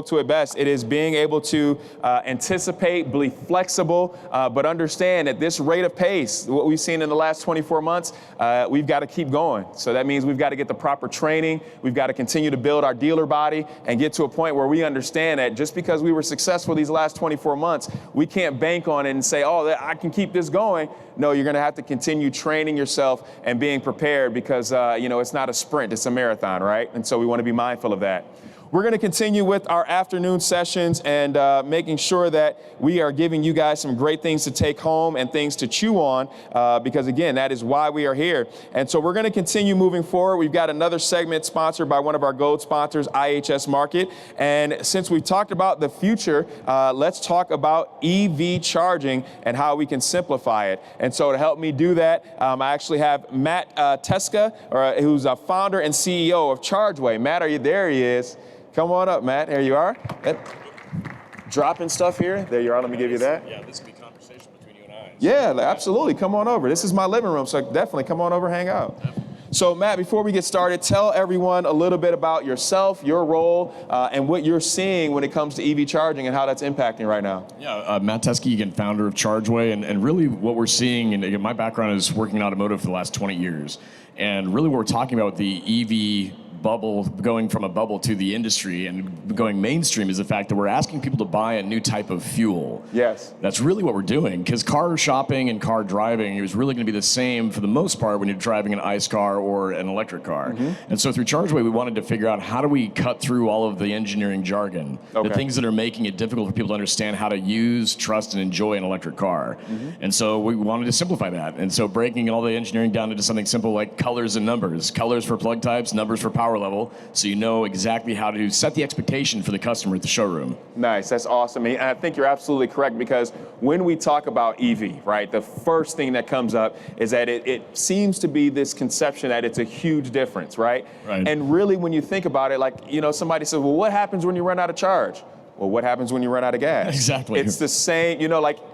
to it best. It is being able to anticipate, be flexible, but understand at this rate of pace, what we've seen in the last 24 months, we've got to keep going. So that means we've got to get the proper training. We've got to continue to build our dealer body and get to a point where we understand that just because we were successful these last 24 months, we can't bank on it and say, oh, I can keep this going. No, you're going to have to continue training yourself and being prepared because, it's not a sprint, it's a marathon, right? And so we want to be mindful of that. We're going to continue with our afternoon sessions and making sure that we are giving you guys some great things to take home and things to chew on because, again, that is why we are here. And so we're going to continue moving forward. We've got another segment sponsored by one of our gold sponsors, IHS Markit. And since we talked about the future, let's talk about EV charging and how we can simplify it. And so to help me do that, I actually have Matt Teska, who's a founder and CEO of ChargeWay. Matt, are you there? He is. Come on up, Matt. There you are. Dropping stuff here. There you are. Let me give you that. Yeah, this will be conversation between you and I. Yeah, absolutely. Come on over. This is my living room, so definitely come on over, hang out. So, Matt, before we get started, tell everyone a little bit about yourself, your role, and what you're seeing when it comes to EV charging and how that's impacting right now. Yeah, Matt Teske, again, founder of ChargeWay, and really what we're seeing, and again, my background is working in automotive for the last 20 years, and really what we're talking about with the EV bubble, going from a bubble to the industry and going mainstream, is the fact that we're asking people to buy a new type of fuel. Yes. That's really what we're doing, because car shopping and car driving is really going to be the same for the most part when you're driving an ICE car or an electric car. Mm-hmm. And so through ChargeWay, we wanted to figure out how do we cut through all of the engineering jargon, the things that are making it difficult for people to understand how to use, trust, and enjoy an electric car. Mm-hmm. And so we wanted to simplify that. And so breaking all the engineering down into something simple like colors and numbers. Colors for plug types, numbers for power level, so you know exactly how to set the expectation for the customer at the showroom. Nice, that's awesome. And I think you're absolutely correct, because when we talk about EV, right, the first thing that comes up is that it seems to be this conception that it's a huge difference, right? And really, when you think about it, somebody says, well, what happens when you run out of charge? Well, what happens when you run out of gas? Exactly. It's the same,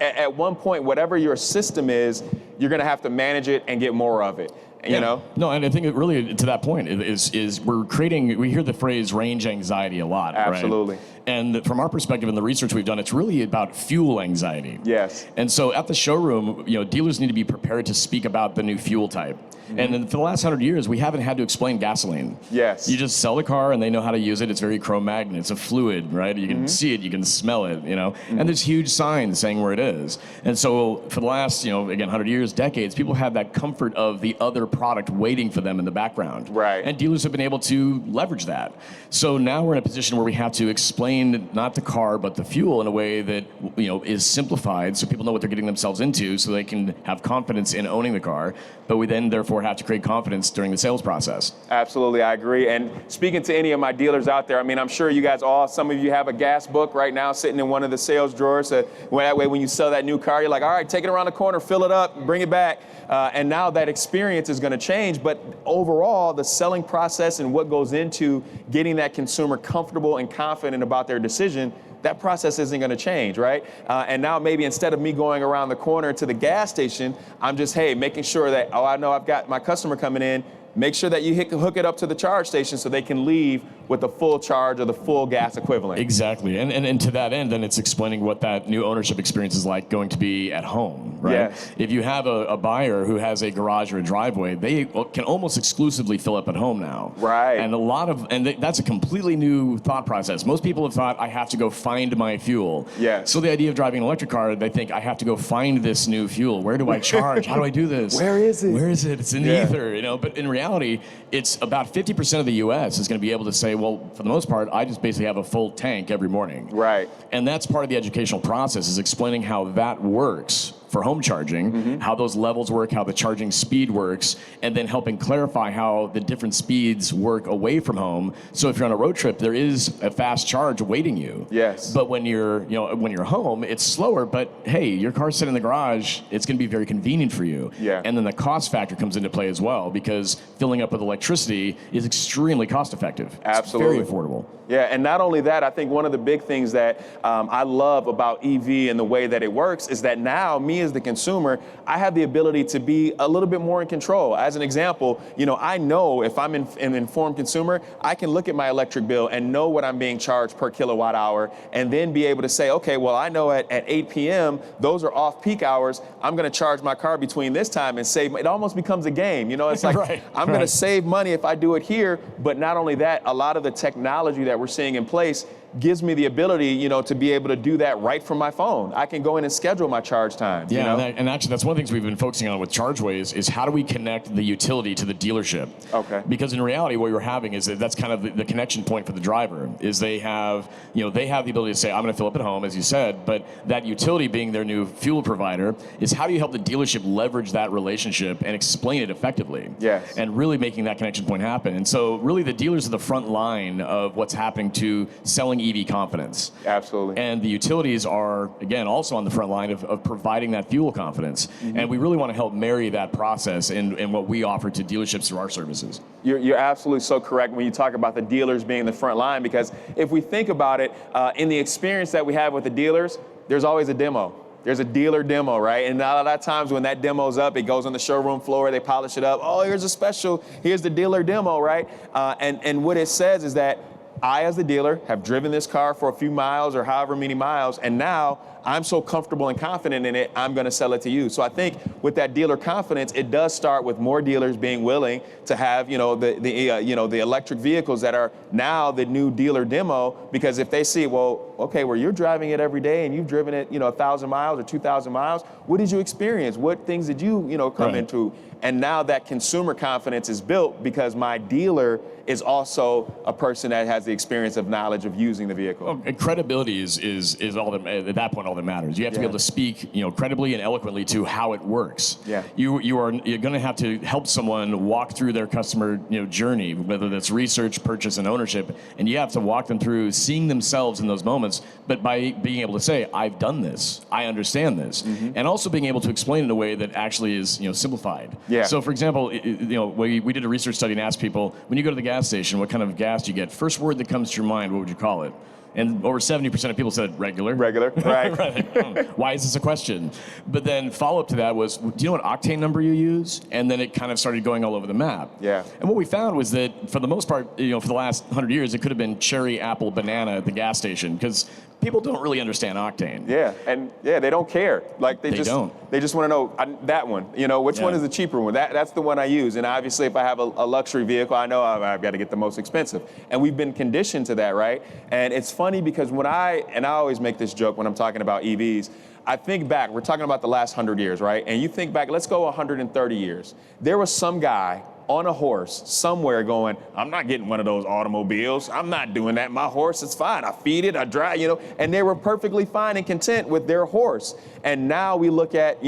at one point, whatever your system is, you're going to have to manage it and get more of it. You know? No, and I think it really, to that point, is we hear the phrase range anxiety a lot. Absolutely. Right? And from our perspective in the research we've done, it's really about fuel anxiety. Yes. And so at the showroom, dealers need to be prepared to speak about the new fuel type. Mm-hmm. And for the last 100 years, we haven't had to explain gasoline. Yes. You just sell the car and they know how to use it. It's very Cro-Magnon. It's a fluid, right? You can see it, you can smell it, and there's huge signs saying where it is. And so for the last, again, 100 years, decades, people have that comfort of the other product waiting for them in the background. Right. And dealers have been able to leverage that. So now we're in a position where we have to explain not the car, but the fuel in a way that, is simplified so people know what they're getting themselves into so they can have confidence in owning the car. But we then therefore have to create confidence during the sales process. Absolutely, I agree. And speaking to any of my dealers out there, I'm sure you guys some of you have a gas book right now sitting in one of the sales drawers. So that way when you sell that new car, you're like, all right, take it around the corner, fill it up, bring it back. And now that experience is going to change. But overall, the selling process and what goes into getting that consumer comfortable and confident about their decision, that process isn't going to change, right? And now maybe instead of me going around the corner to the gas station, I'm just, making sure that, I know I've got my customer coming in, make sure that you hook it up to the charge station so they can leave with the full charge or the full gas equivalent. Exactly, and to that end, then it's explaining what that new ownership experience is like going to be at home, right? Yes. If you have a buyer who has a garage or a driveway, they can almost exclusively fill up at home now. Right. And that's a completely new thought process. Most people have thought, I have to go find my fuel. Yes. So the idea of driving an electric car, they think, I have to go find this new fuel. Where do I charge? How do I do this? Where is it? Where is it? It's in the ether, But in reality, it's about 50% of the U.S. is going to be able to say, well, for the most part, I just basically have a full tank every morning. Right. And that's part of the educational process, is explaining how that works for home charging, how those levels work, how the charging speed works, and then helping clarify how the different speeds work away from home. So if you're on a road trip, there is a fast charge awaiting you. Yes. But when you're home, it's slower, but hey, your car's sitting in the garage, it's going to be very convenient for you. Yeah. And then the cost factor comes into play as well, because filling up with electricity is extremely cost effective. Absolutely. It's very affordable. Yeah, and not only that, I think one of the big things that I love about EV and the way that it works is that now me as the consumer, I have the ability to be a little bit more in control. As an example, I know if I'm an informed consumer, I can look at my electric bill and know what I'm being charged per kilowatt hour, and then be able to say, okay, well, I know at 8 p.m., those are off-peak hours. I'm going to charge my car between this time and save. It almost becomes a game. It's like, Right, I'm going to save money if I do it here. But not only that, a lot of the technology that we're seeing in place gives me the ability, to be able to do that right from my phone. I can go in and schedule my charge time. Yeah, and actually that's one of the things we've been focusing on with ChargeWays is how do we connect the utility to the dealership? Okay. Because in reality, what you're having is that's kind of the connection point for the driver. Is they have the ability to say, I'm going to fill up at home, as you said, but that utility being their new fuel provider is how do you help the dealership leverage that relationship and explain it effectively? Yes. And really making that connection point happen. And so really the dealers are the front line of what's happening to selling EV confidence. Absolutely. And the utilities are, again, also on the front line of providing that fuel confidence. Mm-hmm. And we really want to help marry that process in what we offer to dealerships through our services. You're absolutely so correct when you talk about the dealers being the front line, because if we think about it, in the experience that we have with the dealers, there's always a demo. There's a dealer demo, right? And a lot of times when that demo's up, it goes on the showroom floor, they polish it up. Oh, here's a special, here's the dealer demo, right? And what it says is that I, as the dealer, have driven this car for a few miles or however many miles, and now I'm so comfortable and confident in it, I'm going to sell it to you. So I think with that dealer confidence, it does start with more dealers being willing to have, the electric vehicles that are now the new dealer demo, because if they see, well, okay, well, you're driving it every day and you've driven it, 1,000 miles or 2,000 miles. What did you experience? What things did you, come into? And now that consumer confidence is built because my dealer is also a person that has the experience of knowledge of using the vehicle. Well, and credibility is all that, at that point, all that matters. You have to be able to speak, credibly and eloquently to how it works. Yeah. You're going to have to help someone walk through their customer, journey, whether that's research, purchase, and ownership, and you have to walk them through seeing themselves in those moments, but by being able to say, I've done this, I understand this, and also being able to explain in a way that actually is, simplified. Yeah. So, for example, we did a research study and asked people, when you go to the gas station, what kind of gas do you get? First word that comes to your mind, what would you call it? And over 70% of people said regular. Regular, right. Right. Why is this a question? But then follow-up to that was, do you know what octane number you use? And then it kind of started going all over the map. Yeah. And what we found was that for the most part, for the last 100 years, it could have been cherry, apple, banana at the gas station, because people don't really understand octane. Yeah, and they don't care. Like they just don't. They just want to know that one. Which one is the cheaper one? That's the one I use. And obviously, if I have a luxury vehicle, I know I've got to get the most expensive. And we've been conditioned to that, right? And it's funny because I always make this joke when I'm talking about EVs. I think back, we're talking about the last 100 years, right? And you think back, let's go 130 years. There was some guy on a horse somewhere going, I'm not getting one of those automobiles. I'm not doing that. My horse is fine. I feed it, I drive, and they were perfectly fine and content with their horse. And now we look at,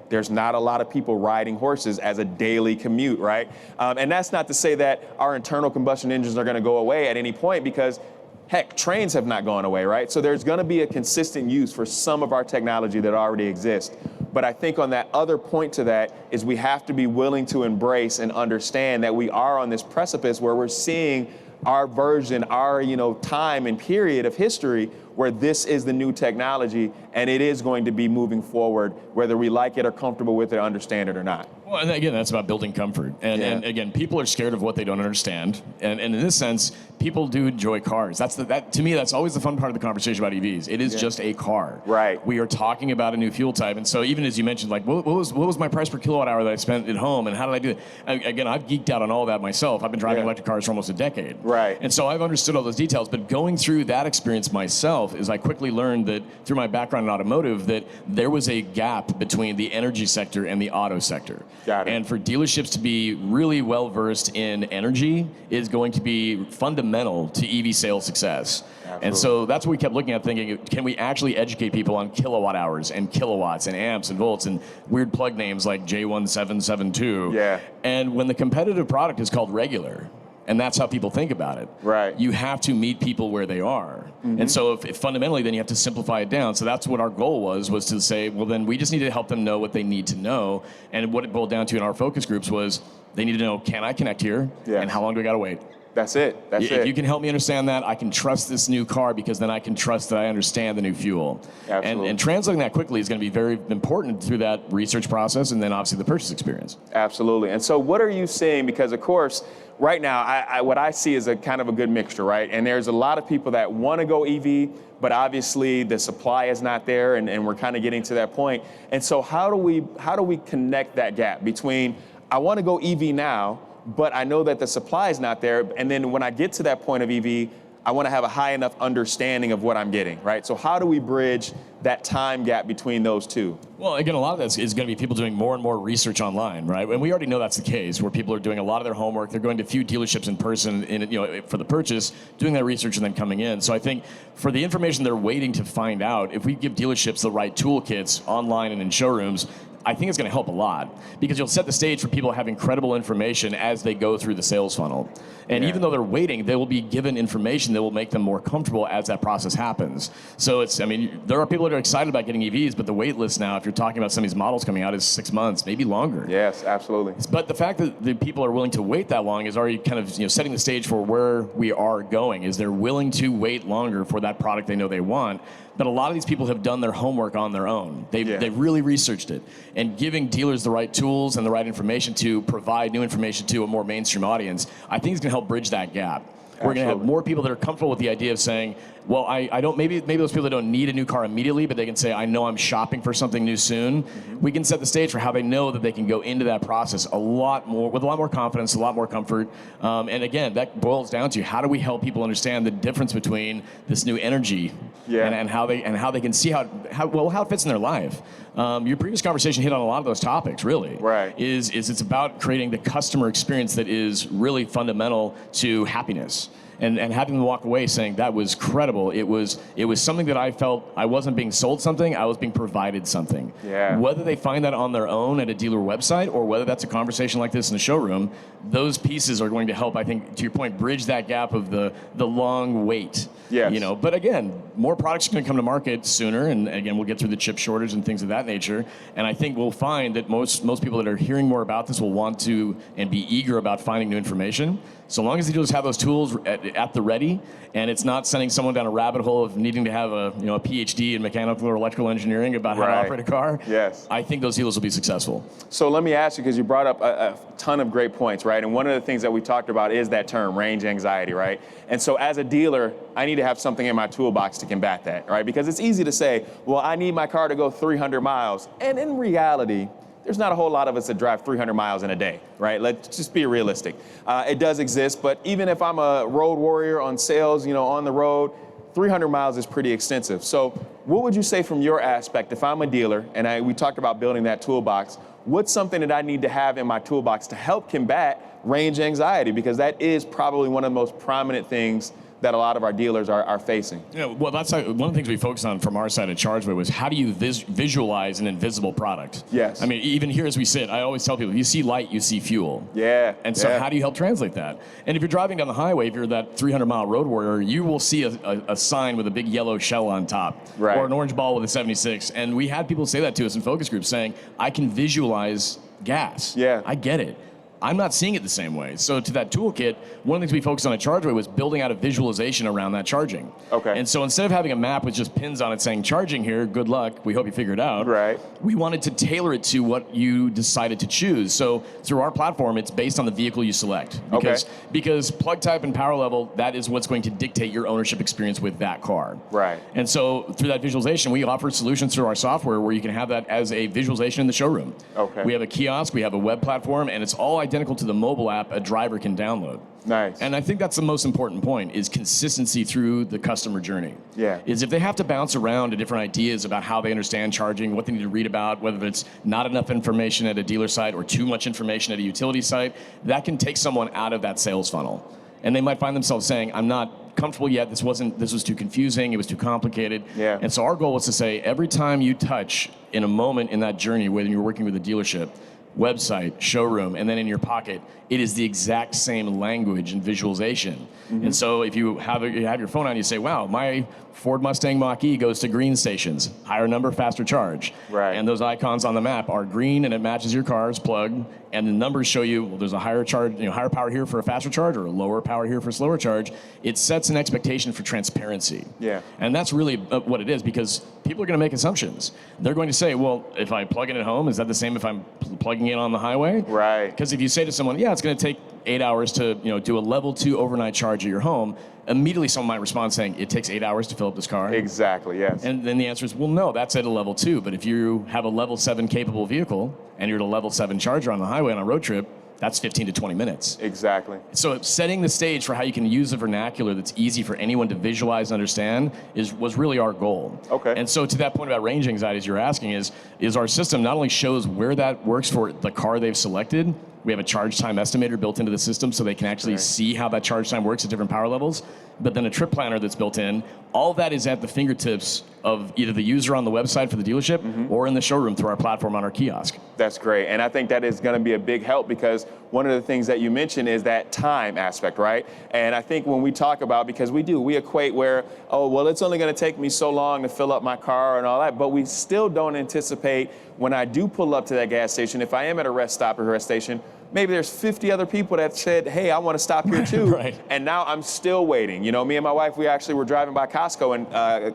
there's not a lot of people riding horses as a daily commute, right? And that's not to say that our internal combustion engines are going to go away at any point, because heck, trains have not gone away, right? So there's going to be a consistent use for some of our technology that already exists. But I think on that other point to that is we have to be willing to embrace and understand that we are on this precipice where we're seeing our version, our time and period of history where this is the new technology, and it is going to be moving forward, whether we like it or comfortable with it, understand it or not. Well, and again, that's about building comfort. And again, people are scared of what they don't understand. And in this sense, people do enjoy cars. To me, that's always the fun part of the conversation about EVs. It is just a car. Right. We are talking about a new fuel type. And so even as you mentioned, like, what was my price per kilowatt hour that I spent at home, and how did I do it? Again, I've geeked out on all that myself. I've been driving electric cars for almost a decade. Right. And so I've understood all those details. But going through that experience myself is I quickly learned that through my background in automotive that there was a gap between the energy sector and the auto sector. Got it. And for dealerships to be really well versed in energy is going to be fundamental to EV sales success. Absolutely. And so that's what we kept looking at, thinking, can we actually educate people on kilowatt hours and kilowatts and amps and volts and weird plug names like J1772? Yeah. And when the competitive product is called regular, and that's how people think about it. Right. You have to meet people where they are. And so if fundamentally, then you have to simplify it down. So that's what our goal was to say, well, then we just need to help them know what they need to know. And what it boiled down to in our focus groups was they need to know, can I connect here? Yeah. And how long do I got to wait? That's it. That's If it. you can help me understand that, I can trust this new car because then I can trust that I understand the new fuel. Absolutely. And translating that quickly is going to be very important through that research process and then obviously the purchase experience. Absolutely. And so what are you seeing? Because of course, right now, what I see is a kind of a good mixture, right? And there's a lot of people that want to go EV, but obviously the supply is not there, and we're kind of getting to that point. And so how do we connect that gap between I want to go EV now, but I know that the supply is not there, and then when I get to that point of EV, I want to have a high enough understanding of what I'm getting, right? So how do we bridge that time gap between those two? Well, again, a lot of that is going to be people doing more and more research online, right? And we already know that's the case, where people are doing a lot of their homework. They're going to few dealerships in person, for the purchase, doing that research and then coming in. So I think for the information they're waiting to find out, if we give dealerships the right toolkits online and in showrooms, I think it's going to help a lot because you'll set the stage for people to have incredible information as they go through the sales funnel. And even though they're waiting, they will be given information that will make them more comfortable as that process happens. So there are people that are excited about getting EVs, but the wait list now, if you're talking about some of these models coming out, is 6 months, maybe longer. Yes, absolutely. But the fact that the people are willing to wait that long is already kind of setting the stage for where we are going, is they're willing to wait longer for that product they know they want. But a lot of these people have done their homework on their own. They've really researched it. And giving dealers the right tools and the right information to provide new information to a more mainstream audience, I think is going to help bridge that gap. We're going to have more people that are comfortable with the idea of saying, well, I don't, maybe those people that don't need a new car immediately, but they can say, I know I'm shopping for something new soon. We can set the stage for how they know that they can go into that process with a lot more confidence, a lot more comfort. And again, that boils down to how do we help people understand the difference between this new energy and how they can see how it fits in their life. Your previous conversation hit on a lot of those topics, really. Right. It's about creating the customer experience that is really fundamental to happiness. And having them walk away saying that was credible. It was something that I felt I wasn't being sold something, I was being provided something. Yeah. Whether they find that on their own at a dealer website or whether that's a conversation like this in the showroom, those pieces are going to help, I think, to your point, bridge that gap of the long wait. Yes. But again, more products are going to come to market sooner, and again, we'll get through the chip shortage and things of that nature. And I think we'll find that most people that are hearing more about this will want to and be eager about finding new information. So long as they just have those tools at the ready, and it's not sending someone down a rabbit hole of needing to have a PhD in mechanical or electrical engineering about how to operate a car. Yes. I think those dealers will be successful. So let me ask you, because you brought up a ton of great points, right? And one of the things that we talked about is that term, range anxiety, right? And so as a dealer, I need to have something in my toolbox to combat that, right? Because it's easy to say, well, I need my car to go 300 miles. And in reality, there's not a whole lot of us that drive 300 miles in a day, right? Let's just be realistic. It does exist, but even if I'm a road warrior on sales, on the road, 300 miles is pretty extensive. So what would you say from your aspect, if I'm a dealer, and we talked about building that toolbox, what's something that I need to have in my toolbox to help combat range anxiety? Because that is probably one of the most prominent things that a lot of our dealers are facing. Well, that's one of the things we focused on from our side at ChargeWay was how do you visualize an invisible product? Yes. Even here as we sit, I always tell people, you see light, you see fuel. Yeah. And so how do you help translate that? And if you're driving down the highway, if you're that 300-mile road warrior, you will see a sign with a big yellow shell on top. Right. Or an orange ball with a 76. And we had people say that to us in focus groups saying, I can visualize gas. Yeah. I get it. I'm not seeing it the same way. So to that toolkit, one of the things we focused on at ChargeWay was building out a visualization around that charging. Okay. And so instead of having a map with just pins on it saying charging here, good luck, we hope you figure it out. Right. We wanted to tailor it to what you decided to choose. So through our platform, it's based on the vehicle you select. Because plug type and power level, that is what's going to dictate your ownership experience with that car. Right. And so through that visualization, we offer solutions through our software where you can have that as a visualization in the showroom. Okay. We have a kiosk, we have a web platform, and it's all identical to the mobile app a driver can download. Nice. And I think that's the most important point is consistency through the customer journey. Yeah. Is if they have to bounce around to different ideas about how they understand charging, what they need to read about, whether it's not enough information at a dealer site or too much information at a utility site, that can take someone out of that sales funnel. And they might find themselves saying, I'm not comfortable yet, this was too confusing, it was too complicated. Yeah. And so our goal was to say, every time you touch in a moment in that journey, whether you're working with a dealership, website, showroom, and then in your pocket, it is the exact same language and visualization. Mm-hmm. And so if you have your phone on, you say, wow, my Ford Mustang Mach-E goes to green stations, higher number, faster charge. Right. And those icons on the map are green and it matches your car's plug, and the numbers show you, well, there's a higher charge, higher power here for a faster charge or a lower power here for a slower charge, it sets an expectation for transparency. Yeah. And that's really what it is, because people are going to make assumptions. They're going to say, well, if I plug in at home, is that the same if I'm plugging in on the highway? Right. Because if you say to someone, yeah, it's going to take 8 hours to do a level 2 overnight charge at your home, immediately someone might respond saying, it takes 8 hours to fill up this car. Exactly, yes. And then the answer is, well, no, that's at a level 2. But if you have a level 7 capable vehicle and you're at a level 7 charger on the highway on a road trip, that's 15 to 20 minutes. Exactly. So setting the stage for how you can use a vernacular that's easy for anyone to visualize and understand was really our goal. Okay. And so to that point about range anxiety, as you're asking, is our system not only shows where that works for the car they've selected, we have a charge time estimator built into the system so they can actually see how that charge time works at different power levels, but then a trip planner that's built in. All that is at the fingertips of either the user on the website for the dealership or in the showroom through our platform on our kiosk. That's great. And I think that is going to be a big help, because one of the things that you mentioned is that time aspect, right? And I think when we talk about, because we equate where, oh, well, it's only going to take me so long to fill up my car and all that, but we still don't anticipate when I do pull up to that gas station, if I am at a rest stop or rest station, maybe there's 50 other people that said, hey, I want to stop here too. Right. And now I'm still waiting. Me and my wife, we actually were driving by Costco, and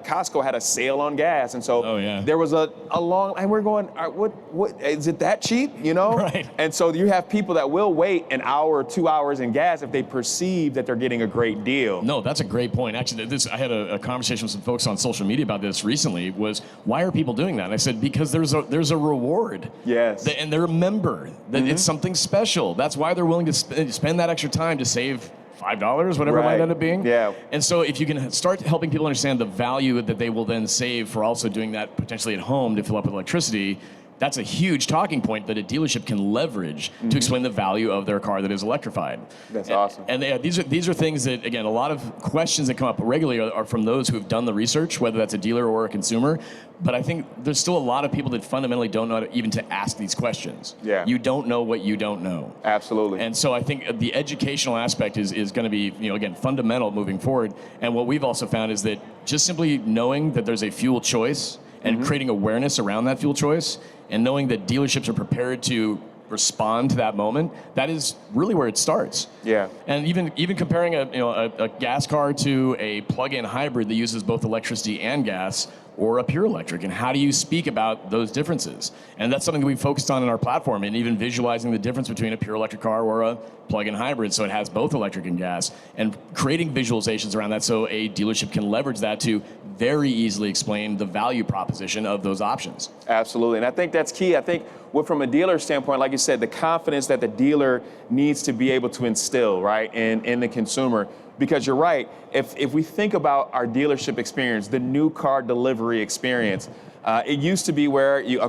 Costco had a sale on gas. And so there was a long, and we're going, what is it that cheap, Right. And so you have people that will wait an hour or 2 hours in gas if they perceive that they're getting a great deal. No, that's a great point. Actually, I had a conversation with some folks on social media about this recently, was why are people doing that? And I said, because there's a reward. Yes. And they remember that it's something special. That's why they're willing to spend that extra time to save $5, whatever it might end up being. Yeah. And so if you can start helping people understand the value that they will then save for also doing that potentially at home to fill up with electricity, that's a huge talking point that a dealership can leverage to explain the value of their car that is electrified. That's awesome. And these are things that, again, a lot of questions that come up regularly are from those who have done the research, whether that's a dealer or a consumer. But I think there's still a lot of people that fundamentally don't know even to ask these questions. Yeah. You don't know what you don't know. Absolutely. And so I think the educational aspect is going to be, again, fundamental moving forward. And what we've also found is that just simply knowing that there's a fuel choice and creating awareness around that fuel choice, and knowing that dealerships are prepared to respond to that moment, that is really where it starts. Yeah. And even comparing a gas car to a plug-in hybrid that uses both electricity and gas, or a pure electric, and how do you speak about those differences? And that's something that we focused on in our platform, and even visualizing the difference between a pure electric car or a plug-in hybrid, so it has both electric and gas, and creating visualizations around that so a dealership can leverage that to very easily explain the value proposition of those options. Absolutely, and I think that's key. I think from a dealer standpoint, like you said, the confidence that the dealer needs to be able to instill, right, in the consumer. Because you're right, if we think about our dealership experience, the new car delivery experience, it used to be where you're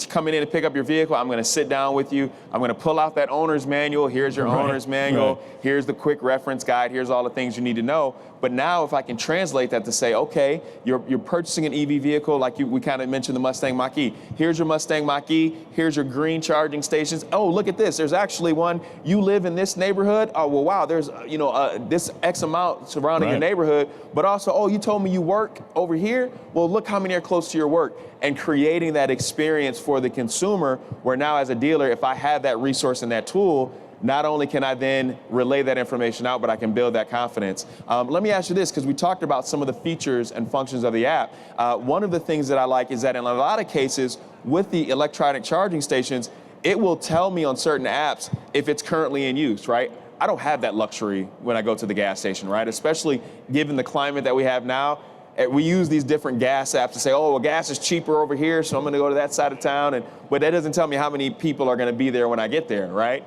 coming in to pick up your vehicle. I'm going to sit down with you. I'm going to pull out that owner's manual. Here's your owner's manual. Right. Here's the quick reference guide. Here's all the things you need to know. But now if I can translate that to say, okay, you're purchasing an EV vehicle, like we kind of mentioned the Mustang Mach-E. Here's your Mustang Mach-E. Here's your green charging stations. Oh, look at this. There's actually one. You live in this neighborhood. Oh, well, wow. There's this X amount surrounding your neighborhood. But also, oh, you told me you work over here. Well, look how many are close to your work. And creating that experience for the consumer, where now as a dealer, if I have that resource and that tool, not only can I then relay that information out, but I can build that confidence. Let me ask you this, because we talked about some of the features and functions of the app. One of the things that I like is that in a lot of cases with the electronic charging stations, it will tell me on certain apps if it's currently in use, right? I don't have that luxury when I go to the gas station, right? Especially given the climate that we have now. We use these different gas apps to say, oh, well, gas is cheaper over here, so I'm going to go to that side of town. But that doesn't tell me how many people are going to be there when I get there, right?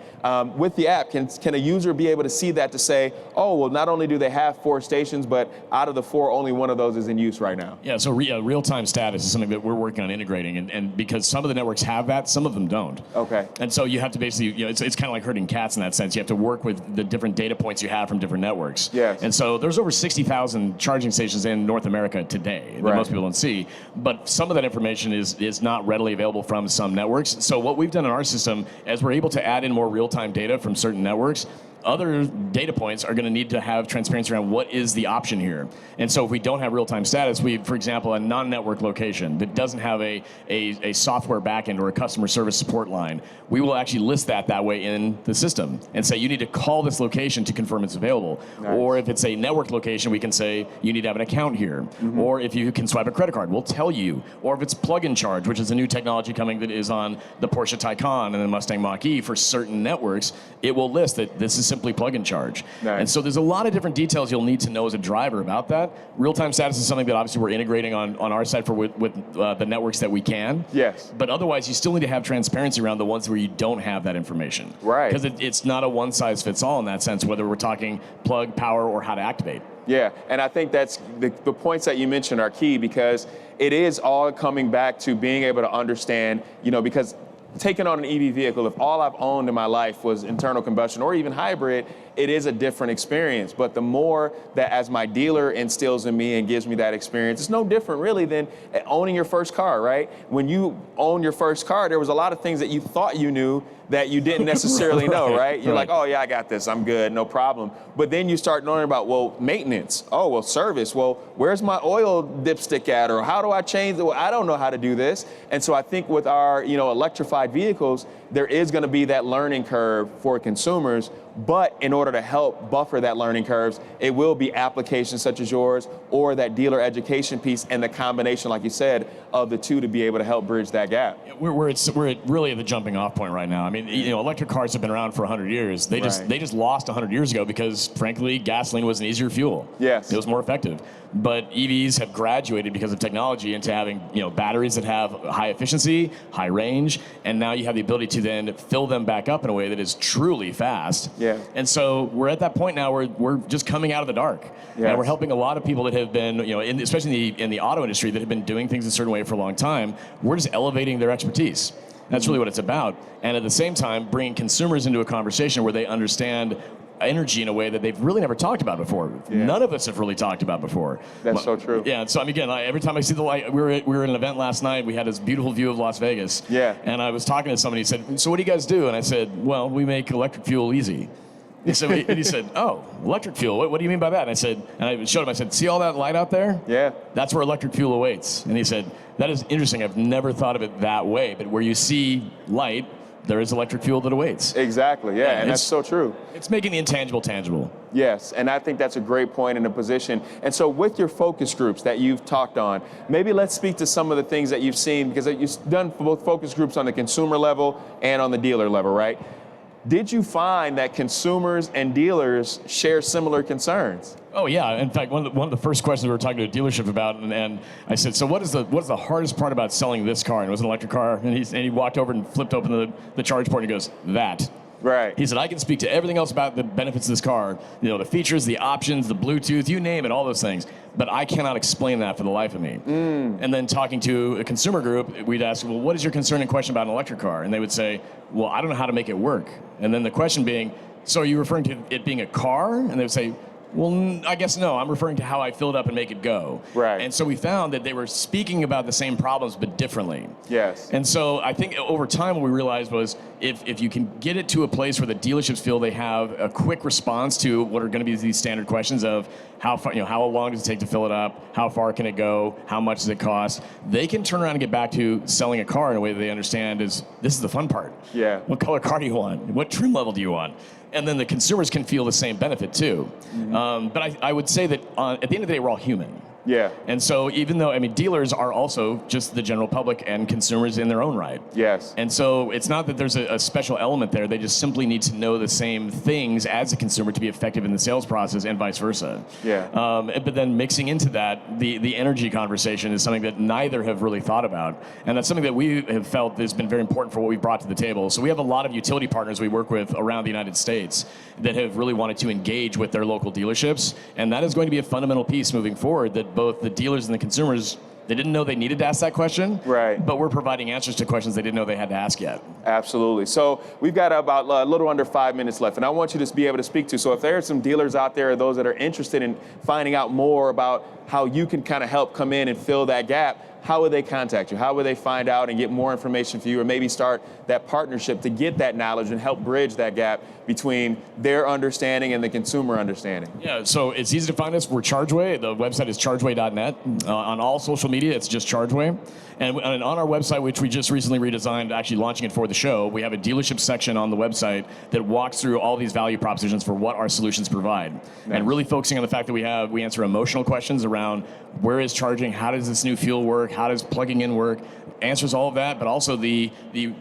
With the app, can a user be able to see that to say, oh, well, not only do they have 4 stations, but out of the 4, only one of those is in use right now? Yeah, so real-time status is something that we're working on integrating. And because some of the networks have that, some of them don't. Okay. And so you have to basically, it's kind of like herding cats in that sense. You have to work with the different data points you have from different networks. Yes. And so there's over 60,000 charging stations in North America today that most people don't see. But some of that information is not readily available from some networks. So what we've done in our system, as we're able to add in more real-time data from certain networks, other data points are going to need to have transparency around what is the option here. And so if we don't have real-time status, for example, a non-network location that doesn't have a software backend or a customer service support line, we will actually list that way in the system and say you need to call this location to confirm it's available. Nice. Or if it's a network location, we can say you need to have an account here. Mm-hmm. Or if you can swipe a credit card, we'll tell you. Or if it's plug-in charge, which is a new technology coming that is on the Porsche Taycan and the Mustang Mach-E for certain networks, it will list that this is simply plug-in charge. Nice. And so there's a lot of different details you'll need to know as a driver about that. Real-time status is something that obviously we're integrating on our side with the networks that we can. Yes. But otherwise, you still need to have transparency around the ones where you don't have that information. Right. Because it's not a one-size-fits-all in that sense, whether we're talking plug, power, or how to activate. Yeah, and I think that's the points that you mentioned are key, because it is all coming back to being able to understand, because taking on an EV vehicle, if all I've owned in my life was internal combustion or even hybrid, it is a different experience. But the more that as my dealer instills in me and gives me that experience, it's no different really than owning your first car, right? When you own your first car, there was a lot of things that you thought you knew that you didn't necessarily know, right? You're like, oh yeah, I got this, I'm good, no problem. But then you start knowing about, well, maintenance, service, where's my oil dipstick at, or how do I change it? Well, I don't know how to do this. And so I think with our, electrified vehicles, there is gonna be that learning curve for consumers, but in order to help buffer that learning curves, it will be applications such as yours or that dealer education piece, and the combination, like you said, of the two to be able to help bridge that gap. We're really at the jumping off point right now. I mean, electric cars have been around for 100 years. They just lost 100 years ago because, frankly, gasoline was an easier fuel. Yes. It was more effective. But EVs have graduated because of technology into having batteries that have high efficiency, high range, and now you have the ability to then fill them back up in a way that is truly fast. Yeah. And so we're at that point now where we're just coming out of the dark. Yes. And we're helping a lot of people that have been, especially in the auto industry, that have been doing things a certain way for a long time. We're just elevating their expertise. That's really what it's about. And at the same time, bringing consumers into a conversation where they understand energy in a way that they've really never talked about before. Yeah. None of us have really talked about before. That's so true. Yeah, so again, every time I see the light, we were at an event last night, we had this beautiful view of Las Vegas. Yeah. And I was talking to somebody, he said, so what do you guys do? And I said, well, we make electric fuel easy. And he said, oh, electric fuel, what do you mean by that? And I showed him, I said, see all that light out there? Yeah. That's where electric fuel awaits. And he said, that is interesting, I've never thought of it that way, but where you see light, there is electric fuel that awaits. Exactly, yeah, and that's so true. It's making the intangible tangible. Yes, and I think that's a great point in the position. And so with your focus groups that you've talked on, maybe let's speak to some of the things that you've seen, because you've done both focus groups on the consumer level and on the dealer level, right? Did you find that consumers and dealers share similar concerns? Oh yeah. In fact, one of the first questions we were talking to a dealership about, and I said, so what is the hardest part about selling this car? And it was an electric car, and he walked over and flipped open the charge port and he goes, that. Right. He said, I can speak to everything else about the benefits of this car, the features, the options, the Bluetooth, you name it, all those things. But I cannot explain that for the life of me. And then talking to a consumer group, we'd ask, well, what is your concern and question about an electric car? And they would say, well, I don't know how to make it work. And then the question being, so are you referring to it being a car? And they would say, well, I guess no, I'm referring to how I fill it up and make it go. Right. And so we found that they were speaking about the same problems, but differently. Yes. And so I think over time what we realized was if you can get it to a place where the dealerships feel they have a quick response to what are going to be these standard questions of how far, how long does it take to fill it up, how far can it go, how much does it cost, they can turn around and get back to selling a car in a way that they understand is, this is the fun part. Yeah. What color car do you want? What trim level do you want? And then the consumers can feel the same benefit too. Mm-hmm. But I would say that at the end of the day, we're all human. Yeah. And so even though, dealers are also just the general public and consumers in their own right. Yes. And so it's not that there's a special element there. They just simply need to know the same things as a consumer to be effective in the sales process and vice versa. Yeah. But then mixing into that, the energy conversation is something that neither have really thought about. And that's something that we have felt has been very important for what we've brought to the table. So we have a lot of utility partners we work with around the United States that have really wanted to engage with their local dealerships. And that is going to be a fundamental piece moving forward, that both the dealers and the consumers They didn't know they needed to ask that question, Right. but we're providing answers to questions they didn't know they had to ask yet. Absolutely. So we've got about a little under 5 minutes left, and I want you to be able to speak to. So if there are some dealers out there, those that are interested in finding out more about how you can kind of help come in and fill that gap, how would they contact you? How would they find out and get more information for you, or maybe start that partnership to get that knowledge and help bridge that gap between their understanding and the consumer understanding? Yeah, so it's easy to find us. We're Chargeway. The website is chargeway.net. On all social media, it's just Chargeway. And on our website, which we just recently redesigned, actually launching it for the show, we have a dealership section on the website that walks through all these value propositions for what our solutions provide. Nice. And really focusing on the fact that we answer emotional questions around where is charging, how does this new fuel work, how does plugging in work, answers all of that, but also the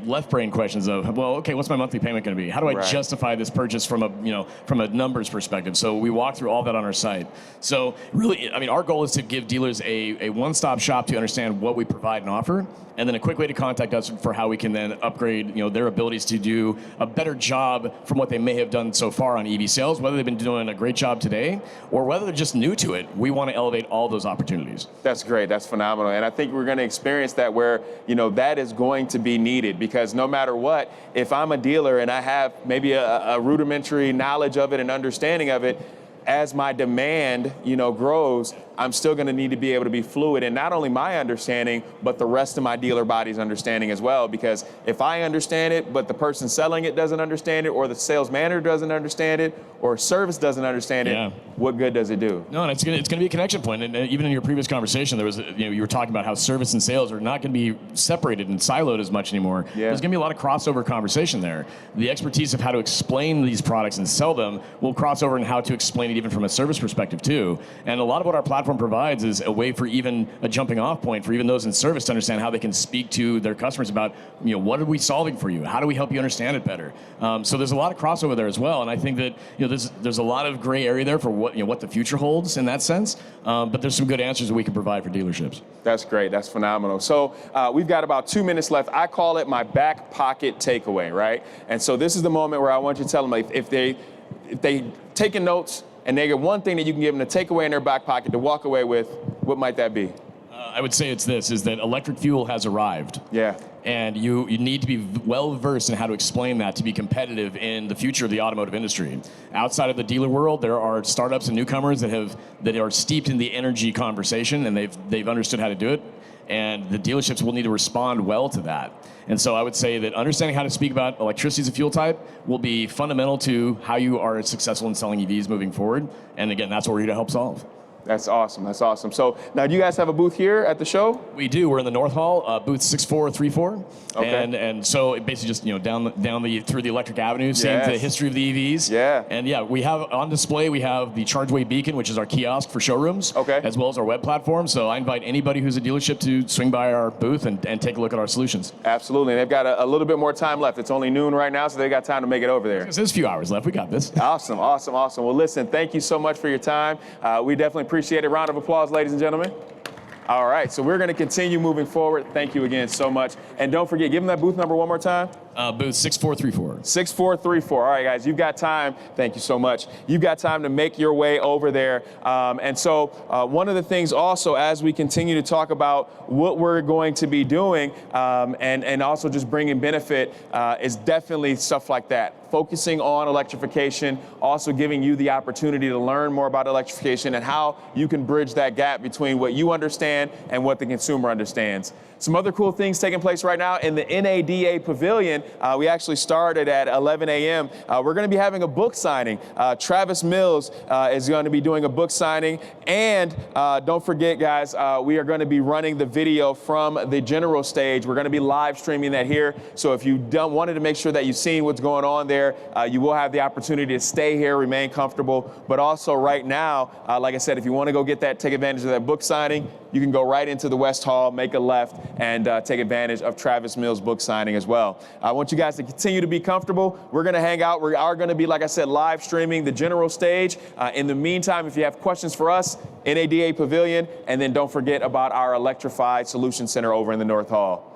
left brain questions of, well, okay, what's my monthly payment going to be? How do I justify this purchase from a numbers perspective? So we walk through all that on our site. So really, I mean, our goal is to give dealers a one-stop shop to understand what we provide and offer, and then a quick way to contact us for how we can then upgrade their abilities to do a better job from what they may have done so far on EV sales, whether they've been doing a great job today or whether they're just new to it. We want to elevate all those opportunities. That's great. That's phenomenal. And I think we're going to experience that where, that is going to be needed, because no matter what, if I'm a dealer and I have maybe a rudimentary knowledge of it and understanding of it, as my demand, grows, I'm still going to need to be able to be fluid in not only my understanding, but the rest of my dealer body's understanding as well. Because if I understand it, but the person selling it doesn't understand it, or the sales manager doesn't understand it, or service doesn't understand it, what good does it do? No, and it's going to be a connection point. And even in your previous conversation, there was, you were talking about how service and sales are not going to be separated and siloed as much anymore. Yeah. There's going to be a lot of crossover conversation there. The expertise of how to explain these products and sell them will cross over in how to explain it even from a service perspective too. And a lot of what our platform provides is a way for even a jumping off point for even those in service to understand how they can speak to their customers about, what are we solving for you? How do we help you understand it better? So there's a lot of crossover there as well. And I think that, there's a lot of gray area there for what the future holds in that sense. But there's some good answers that we can provide for dealerships. That's great. That's phenomenal. So we've got about 2 minutes left. I call it my back pocket takeaway, right? And so this is the moment where I want you to tell them, if they taking notes, and they get one thing that you can give them to take away in their back pocket to walk away with, what might that be? I would say it's this, is that electric fuel has arrived. Yeah. And you need to be well versed in how to explain that to be competitive in the future of the automotive industry. Outside of the dealer world, there are startups and newcomers that are steeped in the energy conversation, and they've understood how to do it. And the dealerships will need to respond well to that. And so I would say that understanding how to speak about electricity as a fuel type will be fundamental to how you are successful in selling EVs moving forward. And again, that's what we're here to help solve. That's awesome. That's awesome. So now, do you guys have a booth here at the show? We do. We're in the North Hall, booth 6434. Okay. And so it basically just down through the Electric Avenue, seeing the history of the EVs. Yeah. And we have on display, we have the Chargeway Beacon, which is our kiosk for showrooms. Okay. As well as our web platform. So I invite anybody who's a dealership to swing by our booth and take a look at our solutions. Absolutely. And they've got a little bit more time left. It's only noon right now, so they got time to make it over there. There's a few hours left. We got this. Awesome. Awesome. Awesome. Well, listen, thank you so much for your time. We definitely appreciate it. Round of applause, ladies and gentlemen. All right, so we're going to continue moving forward. Thank you again so much. And don't forget, give them that booth number one more time. Booth 6434. 6434. All right, guys, you've got time. Thank you so much. You've got time to make your way over there. And so one of the things also, as we continue to talk about what we're going to be doing and also just bringing benefit is definitely stuff like that. Focusing on electrification, also giving you the opportunity to learn more about electrification and how you can bridge that gap between what you understand and what the consumer understands. Some other cool things taking place right now in the NADA Pavilion. We actually started at 11 a.m. We're going to be having a book signing. Travis Mills is going to be doing a book signing. And don't forget, guys, we are going to be running the video from the general stage. We're going to be live streaming that here. So if you wanted to make sure that you've seen what's going on there, you will have the opportunity to stay here, remain comfortable. But also right now, like I said, if you want to go get that, take advantage of that book signing, you can go right into the West Hall, make a left, and take advantage of Travis Mills' book signing as well. I want you guys to continue to be comfortable. We're going to hang out. We are going to be, like I said, live streaming the general stage. In the meantime, if you have questions for us, NADA Pavilion, and then don't forget about our Electrified Solution Center over in the North Hall.